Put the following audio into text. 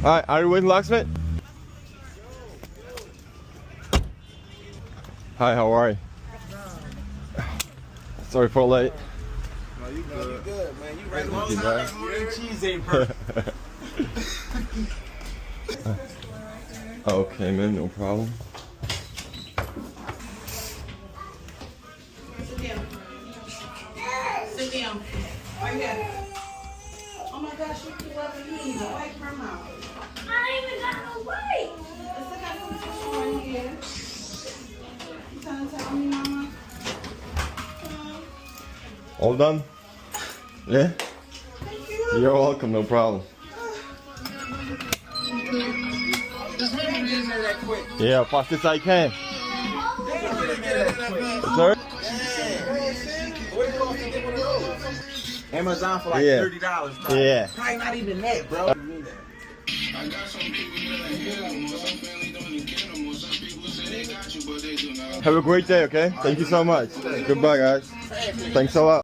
Alright, are you with locksmith? Hi, how are you? Sorry for late. No, you good, man. You right Thank you, man. Your cheese ain't perfect. Okay, man, no problem. Sit down. Sit down. Right here. Oh my gosh, you too up and you need to wipe her mouth. I ain't even got no weight. Let's look at some tissue right here. You trying to tell me, Mama? All done? Yeah? Thank you. You're welcome, no problem. Just make it in there that quick. Yeah, fast as I can. Get in there that quick. Sir? What do you want to get one of those? Amazon for like Yeah. $30. Probably. Yeah. Probably not even that, bro. I got some people that ain't get them, or some family don't even get them, or some people say they got you, but they do not. Have a great day, okay? Thank you so much. Goodbye, guys. Thanks a lot.